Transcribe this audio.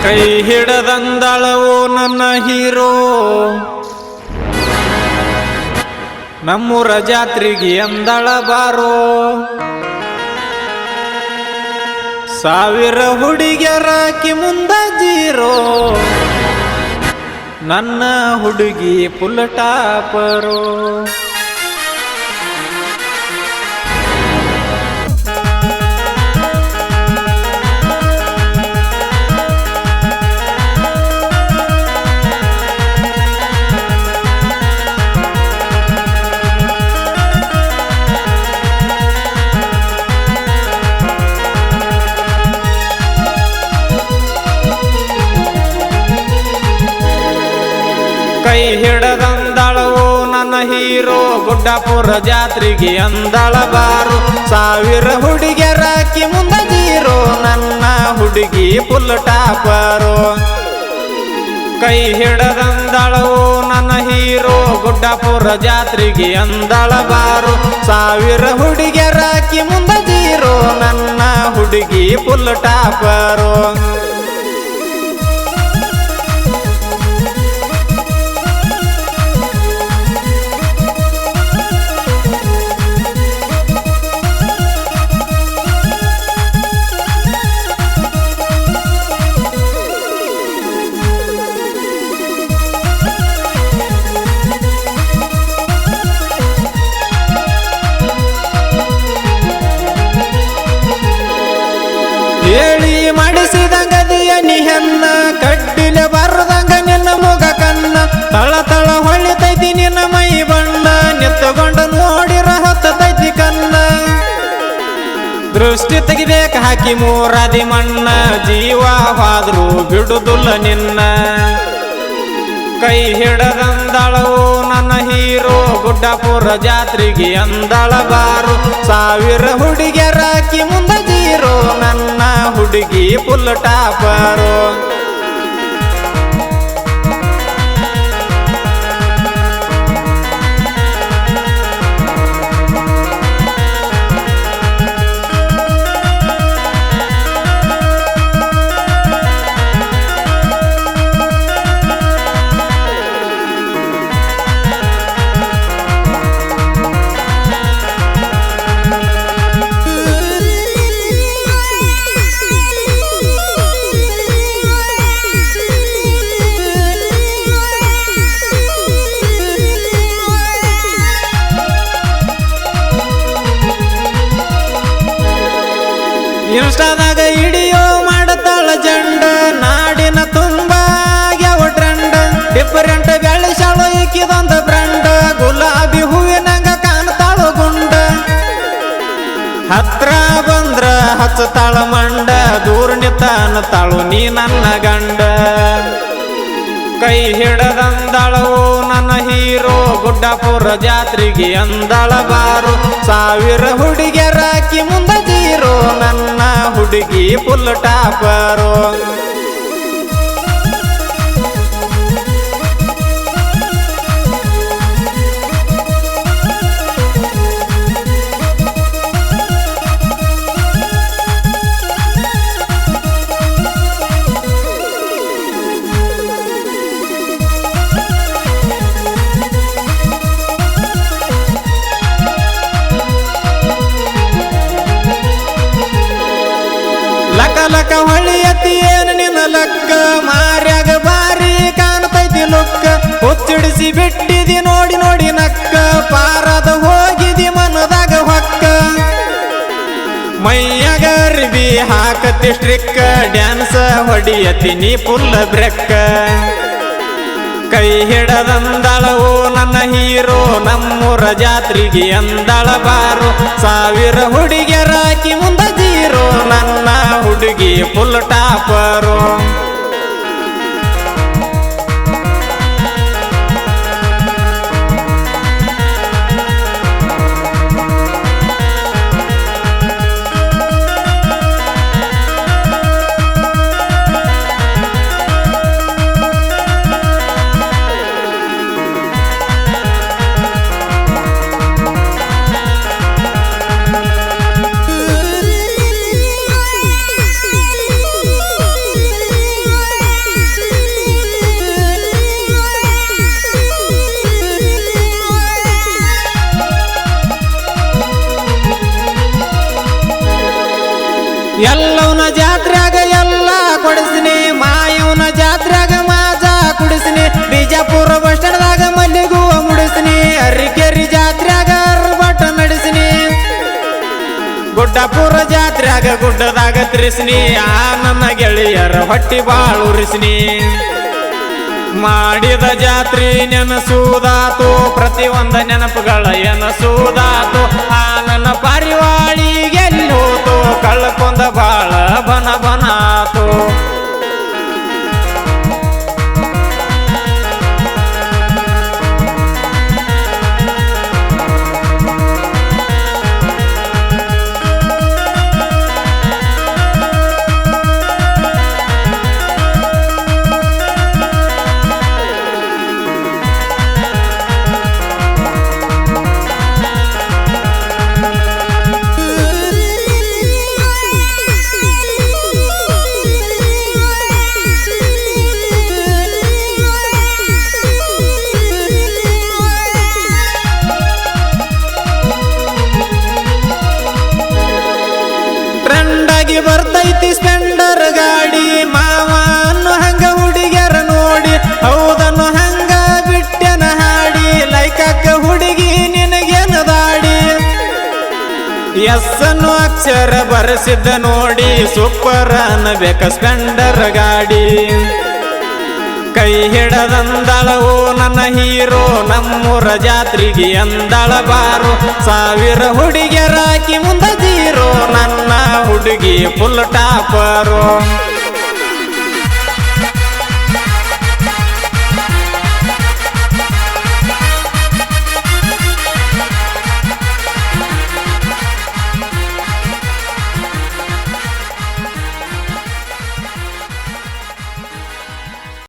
ಕೈ ಹಿಡದಂದಳವು ನನ್ನ ಹೀರೋ ನಮ್ಮೂರ ಜಾತ್ರೆಗೆ ಅಂದಳ ಬಾರೋ ಸಾವಿರ ಹುಡುಗಿಯರಾಕಿ ಮುಂದ ಜೀರೋ ನನ್ನ ಹುಡುಗಿ ಫುಲ್ ಟಾಪರೋ ಕೈ ಹಿಡದಂದಳವು ನನ್ನ ಹೀರೋ ಗುಡ್ಡಾಪುರ ಜಾತ್ರೆಗೆ ಅಂದಳ ಬಾರು ಸಾವಿರ ಹುಡುಗಿಯರಾಕಿ ಮುಂದ ಜೀರೋ ನನ್ನ ಹುಡುಗಿ ಫುಲ್ ಟಾಪರು ಕೈ ಹಿಡದಂದಳವು ನನ್ನ ಹೀರೋ ಗುಡ್ಡಾಪುರ ಜಾತ್ರೆಗೆ ಅಂದಳ ಬಾರು ಸಾವಿರ ಹುಡುಗಿಯರಾಕಿ ಮುಂದ ಜೀರೋ ನನ್ನ ಹುಡುಗಿ ಫುಲ್ ಟಾಪರು ಹೇಳಿ ಮಾಡಿಸಿದಂಗದಿಯ ನಿಹನ್ನ ಕಡ್ಡಿಲೆ ಬರದಂಗ ನಿನ್ನ ಮುಗ ಕನ್ನ ತಳ ತಳ ಹೊಳಿತೈತಿ ನಿನ್ನ ಮೈ ಬಣ್ಣ ನಿತ್ತಗೊಂಡು ನೋಡಿರ ಹತ್ತೈತಿ ಕನ್ನ ದೃಷ್ಟಿ ತೆಗಿಬೇಕ ಹಾಕಿ ಮೂರಾದಿ ಮಣ್ಣ ಜೀವ ಹಾದ್ರು ಬಿಡುದುಲ್ಲ ನಿನ್ನ ಕೈ ಹಿಡದಂದಳವು ನನ್ನ ಹೀರೋ ಗುಡ್ಡಾಪುರ ಜಾತ್ರೆಗೆ ಅಂದಳ ಬಾರು ಸಾವಿರ ಹುಡುಗಿಯರಾಕಿ ಮುಂದ ಜೀರೋ ನನ್ನ ಹುಡುಗಿ ಫುಲ್ ಟಾಪರು ಇನ್ಸ್ಟಾದಾಗ ವಿಡಿಯೋ ಮಾಡತಾಳ ಜಂಡ ನಾಡಿನ ತುಂಬಾ ಆಗ್ಯಾವ ಟ್ರೆಂಡ್ ಡಿಫರೆಂಟ್ ಬೆಳೆಸಾಳು ಇಕ್ಕಿದೊಂದು ಬ್ರಂಡ್ ಗುಲಾಬಿ ಹೂವಿನಂಗ ಕಾಣ್ತಾಳು ಗುಂಡ ಹತ್ರ ಬಂದ್ರ ಹಚ್ಚತಾಳ ಮಂಡ ದೂರ ನಿತ್ತ ಅನ್ನತಾಳು ನೀ ನನ್ನ ಗಂಡ ಕೈ ಹಿಡದಂದಳವು ನನ್ನ ಹೀರೋ ಗುಡ್ಡಾಪುರ ಜಾತ್ರೆಗೆ ಅಂದಳ ಬಾರು ಸಾವಿರ ಹುಡುಗಿಯರಾಕಿ ಮುಂದ ಜೀರೋ ನನ್ನ ಹುಡುಗಿ ಫುಲ್ ಟಾಪರು ಲಕ ಲಕ ಹೊಳಿಯತಿ ಏನು ನಿನ್ನ ಲಕ್ಕ ಮಾರ್ಯಾಗ ಬಾರಿ ಕಾಣ್ತೈತಿ ಲುಕ್ಕ ಹುಚ್ಚಿಡಿಸಿ ಬಿಟ್ಟಿದಿ ನೋಡಿ ನೋಡಿ ನಕ್ಕ ಪಾರದ ಹೋಗಿದಿ ಮನದಾಗ ಹೊಕ್ಕ ಮೈಯಾಗ ಅರ್ಬಿ ಹಾಕತಿ ಸ್ಟ್ರಿಕ್ಕ ಡ್ಯಾನ್ಸ್ ಹೊಡಿಯತಿ ನೀ ಫುಲ್ ಬ್ರೆಕ್ಕ ಕೈ ಹಿಡದಂದಳವು ನನ್ನ ಹೀರೋ ನಮ್ಮೂರ ಜಾತ್ರೆಗೆ ಅಂದಳ ಬಾರು ಸಾವಿರ ಹುಡುಗಿಯರಾಕಿ ಮುಂದ ಜೀರೋ ನನ್ನ ಹುಡುಗಿ ಫುಲ್ ಟಾಪರು ಗುಡ್ಡಪುರ ಜಾತ್ರ್ಯಾಗ ಗುಡ್ಡದಾಗ ತಿರ್ಸ್ನಿ ಆ ನನ್ನ ಗೆಳೆಯರ ಹೊಟ್ಟಿ ಬಾಳ್ ಉರಿಸ್ನಿ ಮಾಡಿದ ಜಾತ್ರಿ ನೆನಸುವುದಾತು ಪ್ರತಿಯೊಂದ ನೆನಪುಗಳ ಎನಸುವುದಾತು ಆ ನನ್ನ ಪಾರಿವಾಳಿಗೆ ಹೋತು ಕಳ್ಕೊಂಡ ಬಾಳ ಬನ ಬನಾತು ಬರ್ತೈತಿ ಸ್ಪೆಂಡರ್ ಗಾಡಿ ಮಾವ ಅನ್ನು ಹಂಗ ಹುಡುಗ್ಯಾರ ನೋಡಿ ಹೌದನ್ನು ಹಂಗ ಬಿಟ್ಟೆನ ಹಾಡಿ ಲೈಕಕ್ಕ ಹುಡುಗಿ ನಿನಗೇನ ದಾಡಿ ಎಸ್ಸನ್ನು ಅಕ್ಷರ ಬರೆಸಿದ್ದ ನೋಡಿ ಸೂಪರ್ ಅನ್ನಬೇಕ ಸ್ಪೆಂಡರ್ ಗಾಡಿ ಕೈ ಹಿಡದಂದಳವು ನನ್ನ ಹೀರೋ ನಮ್ಮೂರ ಜಾತ್ರೆಗೆ ಅಂದಳ ಬಾರು 1000 ಹುಡುಗಿಯರಾಕಿ ಮುಂದ ಜೀರೋ ನನ್ನ ಹುಡುಗಿ ಫುಲ್ ಟಾಪರು